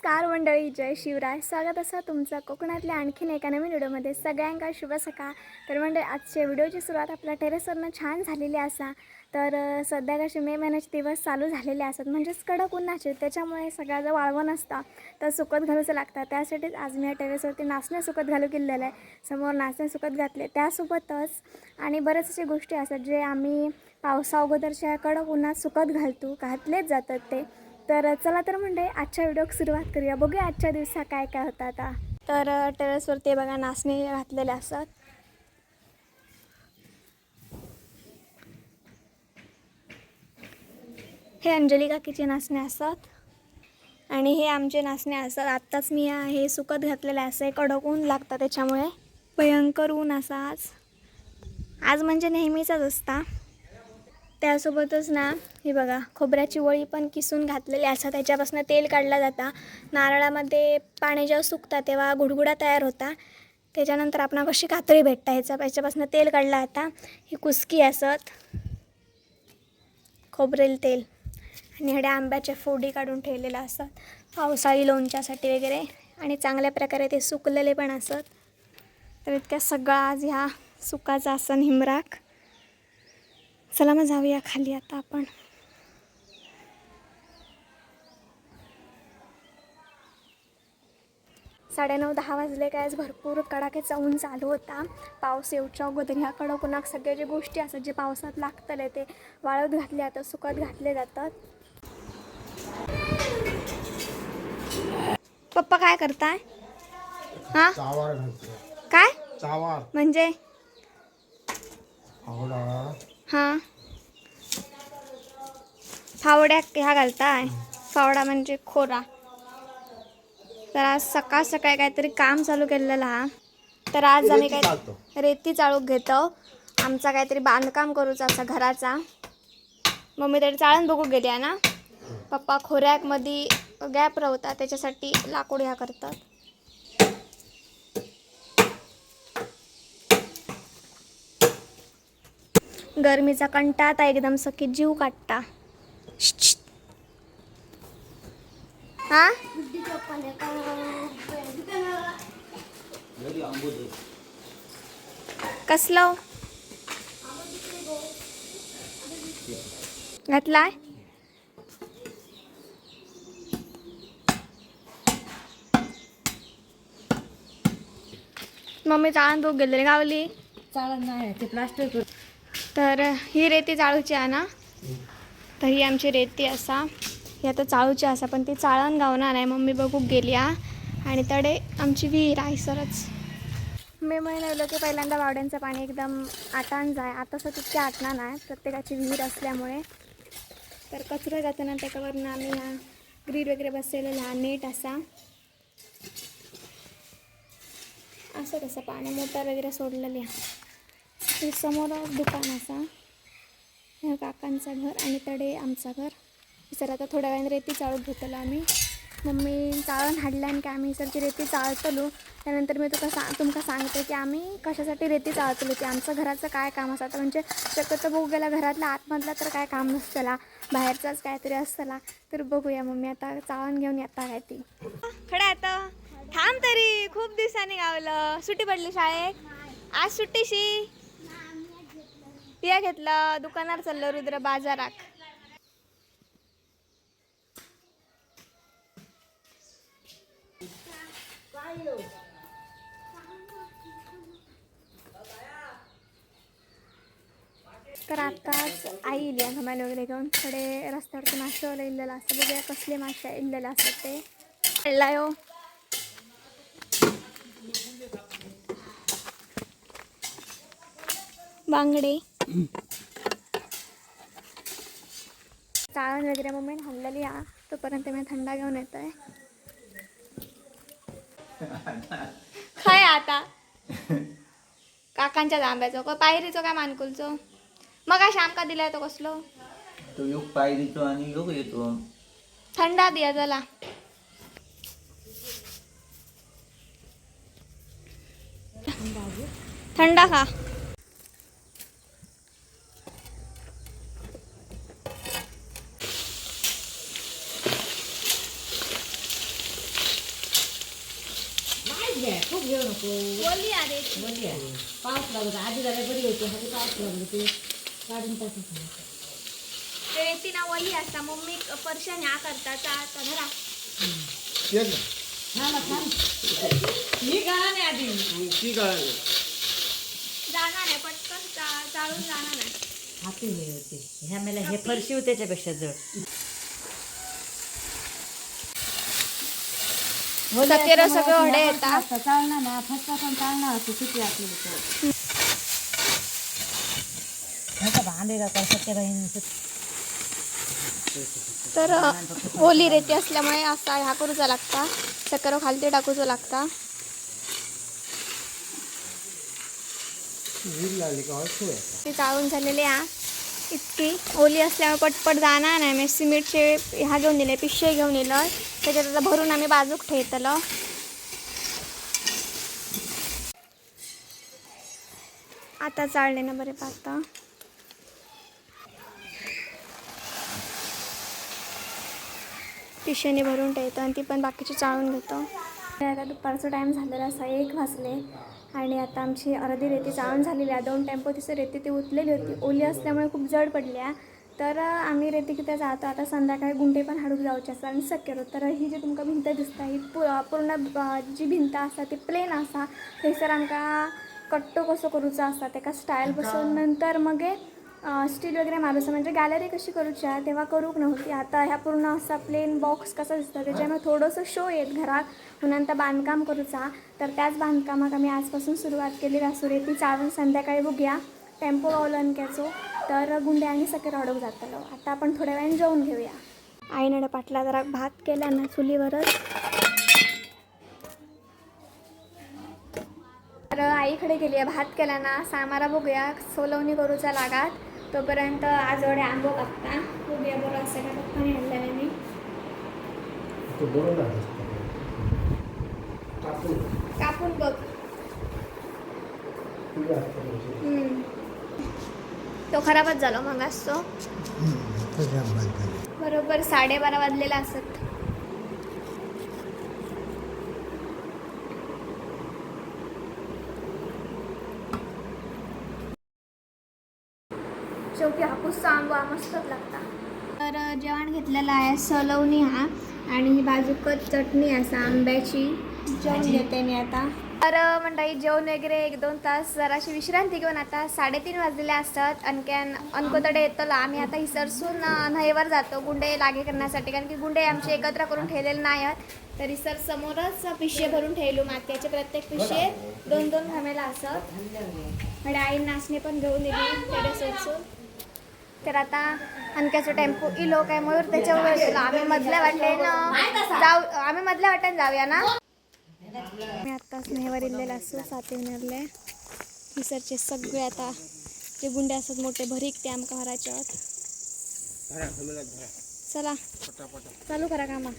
नमस्कार मंडळी, जय शिवराय. स्वागत असं तुमचं कोकणातल्या आणखीन एका नवीन व्हिडिओमध्ये. सगळ्यांका शुभ सकाळ. तर मंडळी, आजच्या व्हिडिओची सुरुवात आपल्या टेरेसवरनं छान झालेली असा. तर सध्या कसे मे महिन्याचे दिवस चालू झालेले असतात, म्हणजेच कडक उन्हाचे, त्याच्यामुळे सगळ्याचं वाळवण असतं तर सुकत घालूचं लागतं. त्यासाठीच आज मी या टेरेसवरती नाचणे सुकत घालू केलेलं आहे. समोर नाचणे सुकत घातले, त्यासोबतच आणि बरेच असे गोष्टी असतात जे आम्ही पावसा अगोदरच्या कडक उन्हात सुकत घातलेच जातात ते. तर चला तर म्हणजे आजच्या व्हिडिओक सुरुवात करूया. बघूया आजच्या दिवसात काय काय होतं आता. तर टेरेसवरती बघा नाचणे घातलेले असतात. हे अंजली काकीचे नाचणे असतात आणि हे आमचे नाचणे असतात. आत्ताच मी हे सुकत घातलेले असं कडक ऊन लागतं, त्याच्यामुळे भयंकर ऊन असा आज म्हणजे नेहमीचाच असता. त्यासोबतच ना हे बघा खोबऱ्याची वळी पण किसून घातलेली असतात. त्याच्यापासून तेल काढला जाता. नारळामध्ये पाणी जेव्हा सुकतात तेव्हा गुडगुडा तयार होता. त्याच्यानंतर आपण कशी कातळी भेटता ह्याच्यापासून तेल काढला जाता. ही कुसकी असत खोबरेल तेल आणि ह्या आंब्याच्या फोडी काढून ठेवलेल्या असतात पावसाळी लोणच्यासाठी वगैरे, आणि चांगल्या प्रकारे ते सुकलेले पण असत. तर इतक्या सगळा आज ह्या सुकाचा असं हिमराक. चला मग जाऊया खाली आता आपण. साडे 9-10 वाजले काय. आज भरपूर कडाक्याचा ऊन चालू होता. पाऊस येऊच्या अगोदर ह्या कडक उन्हात सगळ्या ज्या गोष्टी असतात जे पावसात लागतले ते वाळत घातले जातात, सुकत घातले जातात. पप्पा काय करताय? हा काय म्हणजे हा फावड्या ह्या घालताय. फावडा म्हणजे खोरा. तर आज सकाळ सकाळी काहीतरी काम चालू केलेलं हा. तर आज आम्ही काय रेती चाळूक घेतो. आमचा काहीतरी बांधकाम करूचा असा घराचा. मम्मी तरी चाळण बघू गेली आहे ना. पप्पा खोऱ्याकमध्ये गॅप राहतात, त्याच्यासाठी लाकूड ह्या करतात. गरमीचा कंटाळा एकदम सखी जीव काढता. हा कसलं घातलाय? मम्मी चाळण बघ गेले गावली. चाळण नाही ते प्लास्टिक. तर ही रेती चाळूची आहे ना. तर ही आमची रेती असा, ही आता चाळूची असा, पण ती चाळण गावणार नाही. मम्मी बघू गेली आणि तडे आमची विहीर आहे सरच. मे महिन्याला की पहिल्यांदा वावड्यांचं पाणी एकदम आटान जाय. आता तितके आटणार नाही, प्रत्येकाची विहीर असल्यामुळे. तर कचरा जाताना त्याच्यावरनं आम्ही ह्या ग्रीड वगैरे बसलेला हा नेट असा असं तसं पाणी मोटर वगैरे सोडलेली आहे. समोर दुकान असा, ह्या काकांचं घर आणि तडे आमचं घर. सर आता थोड्या वेळाने रेती चाळून घेतलो आम्ही. मम्मी चाळण हाडल्या आणि की आम्ही सरची रेती चाळतलो. त्यानंतर मी तुमका सांगते की आम्ही कशासाठी रेती चाळतलो, की आमचं घराचं काय काम असतं. म्हणजे शक्यतो बघू गेला घरातला आतमधला तर काय काम नसतला, बाहेरचाच काहीतरी असतला. तर बघूया मम्मी आता चाळण घेऊन येता काय ती. खडा आता थांब तरी, खूप दिवसांनी गावलं. सुट्टी पडली शाळेत? आज सुट्टीशी पिया घेतलं. दुकानावर चाललं रुद्र बाजारात. तर आताच आई इली आहे घमाले वगैरे घेऊन. थोडे रस्त्यावरती मासे इल्लेलं असतं. बघूया कसले मासे इल्लेले असतात ते. कळला हो बांगडे. चाळण वगैरे मम्मीने हाणलेली आहे. तोपर्यंत मी थंडा घेऊन येत आहे. काय आता काकांच्या जांब्याचं का पायरीचं काय मानकुलचं मग काय शामका दिलाय तो कसलो तो योग पायरीचो आणि योग येतो. थंडा दिया चला. थंडा खा. नको ओली अरे बोलली आहे पाऊस लागत आधी झाल्या बरी होती हवी पाऊस लागली ते काढून टाकत ते रेती ना ओली असता मम्मी परशाने आ करता आता धरा हा ना थांब ही गाणं नाही आधी जाणार आहे पटकन चालून जाणार आहे. हाती होते ह्या मेला हे फरशी होते त्याच्यापेक्षा जड सकेर सगळं हडे येतात. चालणार ना फसता पण चालणार असतो किती आपल्याला भांडे का सत्य बहीण तर ओली रेती असल्यामुळे असा ह्या करूचा लागता चक्कर खालती टाकूचा लागता. ती चाळून झालेली आहे इतकी ओली असल्यामुळे पटपट जाणार नाही. मी सिमेंटचे ह्या घेऊन दिले पिशे घेऊन दिलं त्याच्यात आता भरून आम्ही बाजूक ठेवतलो. आता चालले ना बरे पाहता पिशेने भरून ठेवतो आणि ती पण बाकीची चाळून घेतो. आता दुपारचा टाईम झालेला असा 1 वाजले आणि आता आमची अर्धी रेती चाळून झालेली आहे. 2 टेम्पो तिथे रेती ती उतलेली होती ओली असल्यामुळे खूप जड पडल्या. तर आम्ही रेती किती जातो आता संध्याकाळी गुंडे पण हाडूक जाऊचे असतात आणि शक्य तर ही जी तुमका भिंत दिसता ही पूर्ण जी भिंत असता ती प्लेन असा थंयसर आमकां कट्टो कसो करूचा असता तेका स्टायल बसून नंतर मग स्टील वगैरे मारूचा म्हणजे गॅलरी कशी करूची आहे तेव्हा करूक नव्हती. आता ह्या पूर्ण असा प्लेन बॉक्स कसा दिसता त्याच्यामुळे थोडंसं शो येत घरात म्हणून आता बांधकाम करूचा. तर त्याच बांधकामाक आम्ही आजपासून सुरुवात केली असू रेती चाळून संध्याकाळी बघूया टेम्पो गावलो अनक्याचो तर गुंडे आणि सकेर हाडूक जातलो. आता आपण थोड्या वेळाने जेवून घेऊया. आईने पाटला जरा भात केला ना चुलीवरच. तर आईकडे गेली आहे भात केला ना सामारा बघूया सोलवणी करूचा लागात. तोपर्यंत आज एवढे आंबो कापता बघूया बरं असं का पप्पाने आणलेलं मी कापून बघ. तो खराबच झाला मग असतो बरोबर 12:30 वाजलेला असत. शेवटी हापूसचा आंबा मस्तच लागता. तर जेवण घेतलेलं आहे सलवणी हा आणि ही बाजूकच चटणी असा आंब्याची जेवण घेते मी आता. तर मंडळी जेवण वगैरे 1-2 तास जराशी विश्रांती घेऊन आता 3:30 वाजलेले असतात. आणखीन अनकोतडे येतलो आम्ही आता हिसरसून न्हयवर जातो गुंडे लागे करण्यासाठी कारण की गुंडे आमचे एकत्र करून ठेवलेले नाही आहेत. तर हिसर समोरच पिशे भरून ठेवलो मातीचे प्रत्येक पिशे 2-2 घमेला असत. म्हणजे आई नाचणे पण घेऊन दिली तेवढे सोडसून. तर आता अनक्याचा टेम्पो इलो काय मयूर त्याच्यावर गेलो आम्ही मधल्या वाटेन जाऊया ना. मी आत्ताच नेहवर इल्लेला असतो 7 विनरले हिसरचे सगळे आता जे गुंडे असतात मोठे भरीक ते आमका भरायचे आहेत. चला चालू करा कामा.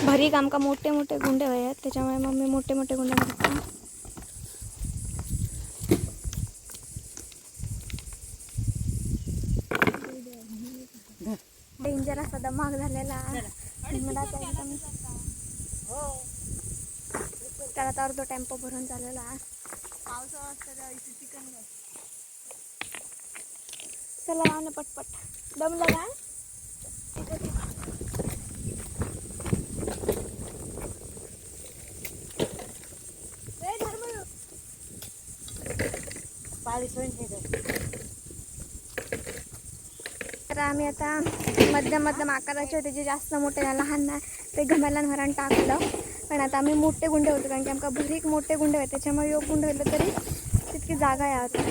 भरीक आमका मोठे मोठे गुंडे आहेत त्याच्यामुळे मम्मी मोठे मोठे गुंडे भरतात. डेंजर असा दमाग झालेला मला एकदम. त्याला तर अर्धो टेम्पो भरून झालेला चला लाव ना पटपट दमलं का. तर आम्ही आता मध्यम आकाराचे होते जे जास्त मोठे लहान नाही ते घमेला भरान टाकलं. पण आता आम्ही मोठे गुंडे होतो कारण की आमका भरीक मोठे गुंडे होते त्याच्यामुळे योग गुंड होलं तरी तितकी जागा आहे आता.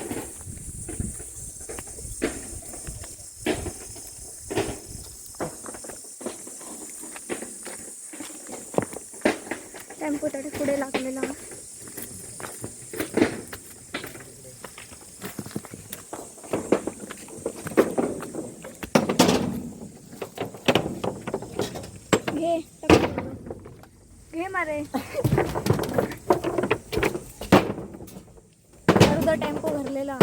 टेम्पो तरी पुढे लागलेला घे मारे अर्धा टेम्पो भरलेला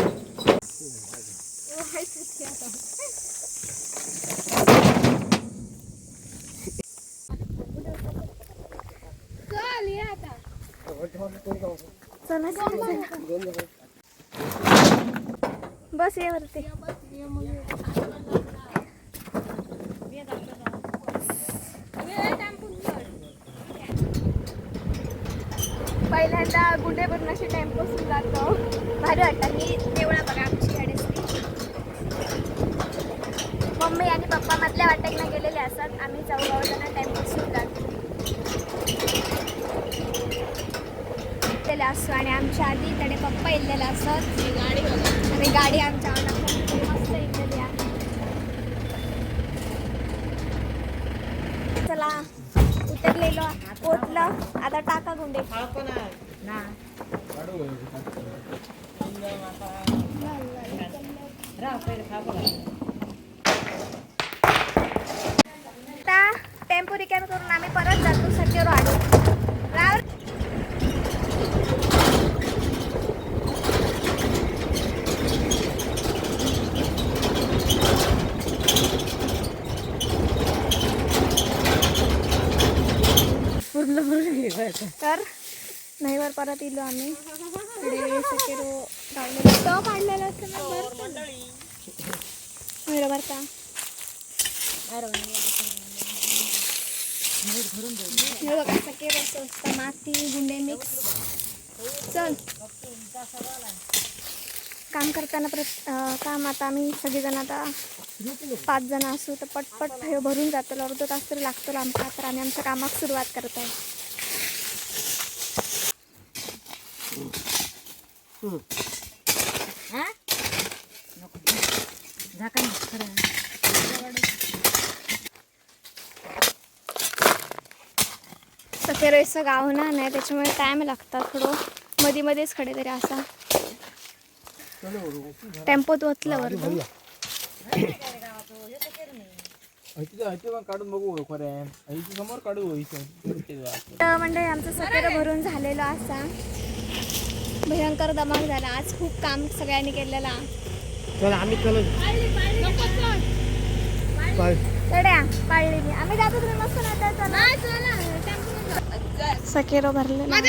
चला बस ये वरती पहिल्यांदा गुंडेपूर्णाशी टेम्पोसून जातो भारी वाटतं ही देवळा बघा आमची अडेसली मम्मी आणि पप्पा मधल्या वाटेकला गेलेले असतात आम्ही चौघावजना टेम्पोसून जातो असतो आणि आमच्या आधी तडे पप्पा इल्लेला असत आणि गाडी आमच्या मस्त इल्लेली आहे चला उतरलेलो पोटलं आता टाका गुंडे आता टेम्पो रिकामी करून आम्ही परत जातो सकेरो आलो राव तर नाही वर परत इलो आम्ही पुढे सकेरो गावलेला तो काढलेला असतं बरोबर का हे बघा सकेरो असतं माती गुंडे मिक्स चल काम करताना काम आता आम्ही सगळेजण आता 5 जण असू तर पटपट हे भरून जातो अर्धा तास तरी लागतो आमचा तर आम्ही आमच्या कामात सुरुवात करत आहे सकेरोचं गाव ना नाही त्याच्यामुळे टाइम लागतात थोडं मध्ये मध्येच खडे तरी असा टेम्पोत ओतलं वरतो काढून बघू समोर काढू म्हणजे आमचं सकेरो भरून झालेलं असा भयंकर धमाक झाला आज खूप काम सगळ्यांनी केलेला आम्ही चढ्या पाळलेली आम्ही जातो तुम्ही मस्त सकेरो भरलेला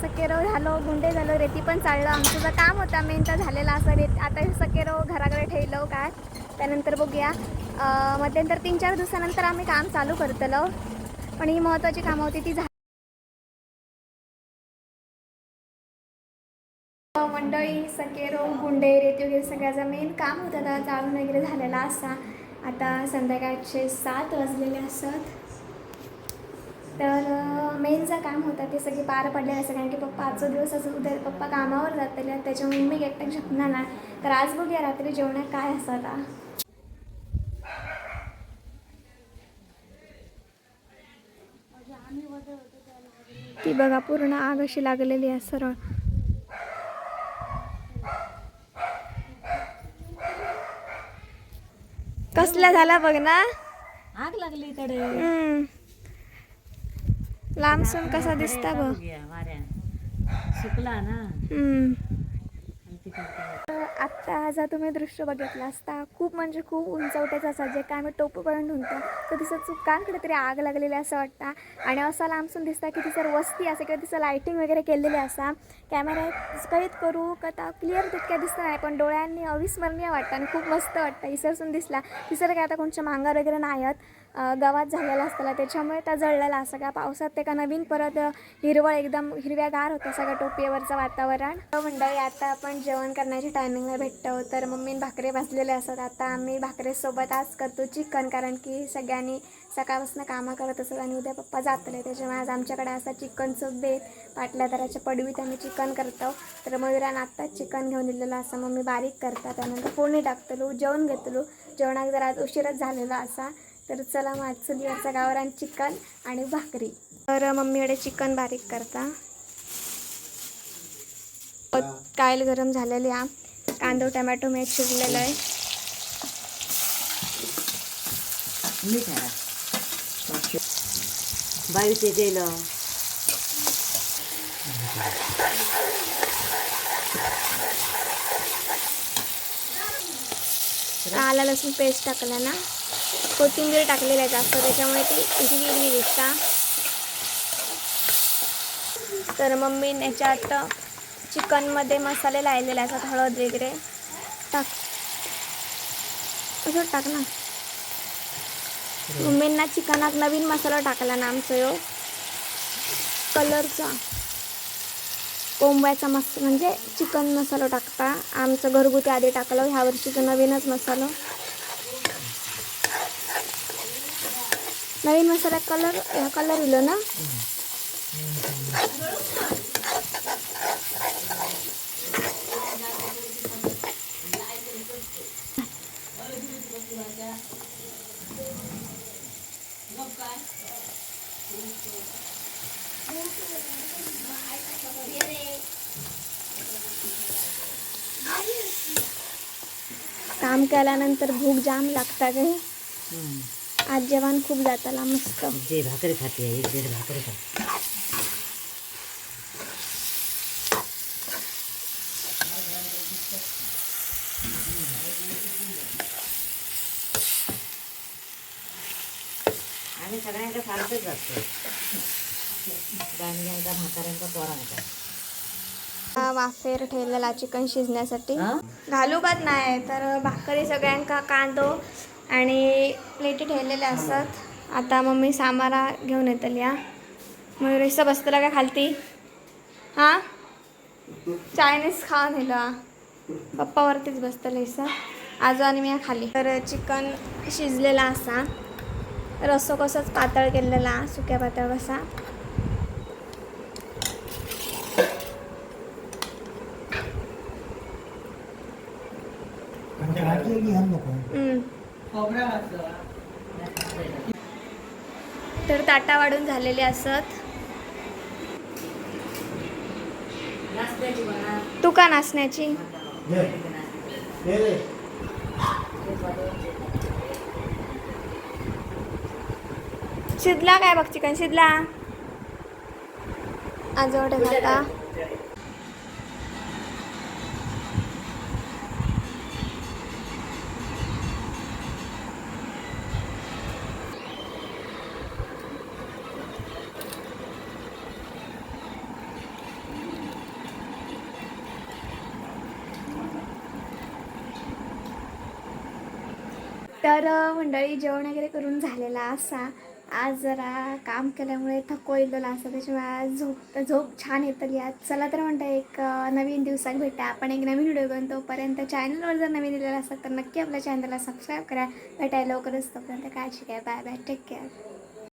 सकेरो झालो गुंडे झालो रेती पण चाललं आमचं जर काम होतं मेन तर झालेलं असं रेत आता सकेरो घराकडे ठेवलं काय त्यानंतर बघूया मध्यंतर 3-4 दिवसानंतर आम्ही काम चालू करतलो पण ही महत्त्वाची कामं होती ती मंडळी सकेरो गुंडे रेती वगैरे सगळ्याचं मेन काम होतं आता चालून वगैरे झालेला असा आता संध्याकाळचे 7 वाजलेले असत तर मेनचं काम होतं ते सगळे पार पडलेलं असं कारण की पप्पा आजचा दिवस असं उद्या पप्पा कामावर जातले त्याच्यामुळे मी एकटं शकणार नाही तर आज बघूया रात्री जेवणात काय असं आता ती बघा पूर्ण आग अशी लागलेली आहे सरळ कसला झाला बघ ना आग लागली कडे लांबसून कसा दिसता बघ सुकला ना आत्ता जर तुम्ही दृश्य बघितलं असता खूप म्हणजे खूप उंचवट्याचं असं जे काय आम्ही टोपूपर्यंत म्हणतो तर तिचं चुकांकडे तरी आग लागलेली असं वाटतं आणि असं लांबसून दिसतं की तिचं वस्ती असं किंवा तिचं लायटिंग वगैरे केलेली असा कॅमेऱ्यात कैद करू का क्लिअर तितक्या दिसतं नाही पण डोळ्यांनी अविस्मरणीय वाटतं आणि खूप मस्त वाटतं इसरसून दिसला तिसरं काय आता कोणच्या मांगार वगैरे नाही आहेत गावात झालेला असताना त्याच्यामुळे त्या जळलेला सगळ्या पावसात ते का नवीन परत हिरवळ एकदम हिरव्यागार होतं सगळं टोपीवरचं वातावरण मंडळी आता आपण जेवण करण्याच्या टायमिंगला भेटतो तर मम्मीने भाकरी भाजलेले असतात आता आम्ही भाकरीसोबत आज करतो चिकन कारण की सगळ्यांनी सकाळपासून कामं करत असतात आणि उद्या पप्पा जातले त्याच्यामुळे आज आमच्याकडे असा चिकनचं बेत पाटल्या दराच्या पडवीत आम्ही चिकन करतो तर मयुरानं आत्ताच चिकन घेऊन दिलेलं असं मम्मी बारीक करतात त्यानंतर फोडणी टाकतलो जेवण घेतलो जेवणाक जर आज उशीरच झालेला असा तर चला मग चुलीवरचा गावरान चिकन आणि भाकरी तर मम्मीकडे चिकन बारीक करता कायल गरम झालेली हा कांदा टमॅटो मी चिरलेला आहे बाईचे तेल आला लसूण पेस्ट टाकला ना, कोथिंबीर टाकलेली आहे जास्त, त्याच्यामुळे ती अशी हिरवी दिसता. तर मम्मीने याच्यात चिकनमध्ये मसाले लावलेले असतात, हळद वगैरे टाक, असं टाक ना. मम्मींना चिकनात नवीन मसाला टाकला ना आमचं यो कलरचा कोंबड्याचा मसाला, म्हणजे चिकन मसाला टाकता. आमचं घरगुती आधी टाकलं, ह्या वर्षीचं नवीनच मसाला. नवीन मसाला कलर, ह्या कलर इलो ना. काम केल्यानंतर भूक जाम लागता गे. आज जेवण खूप जाताला मस्त. जे भाकरी खाते, एक दीड भाकरी खाते. आम्ही सगळ्यांका चालतच जातो, गाणग्यांका, म्हाताऱ्यांका, पोरांका. वाफेर ठेवलेला चिकन शिजण्यासाठी. हा? घालू का नाही तर भाकरी सगळ्यांका कांदो आणि प्लेटी ठेवलेल्या असतात. आता मम्मी सामारा घेऊन येतली. मयुरेशचा बसतला काय खालती. हां, चायनीज खाऊन नेलं. पप्पावरतीच बसतलं सर, आजो आणि मी खाली. तर चिकन शिजलेला असा, रस्सो कसंच पातळ केलेला, सुक्या पातळ कसा. तर ताटा वाढून झालेले असत. तू का नाचण्याची शिजला काय बघ, चिकन शिजला. आजवड आता तर मंडळी जेवण वगैरे करून झालेला असा. आज जरा काम केल्यामुळे थकवलेला असा, त्याच्यामुळे आज झोप छान येतली आज. चला तर म्हणता एक नवीन दिवसात भेटा आपण एक नवीन व्हिडिओ घेऊन. तोपर्यंत चॅनलवर जर नवीन दिलेला असेल तर नक्की आपल्या चॅनलला सबस्क्राईब करा. भेटायला लवकरच. तोपर्यंत काळजी घ्या. Bye bye, take care.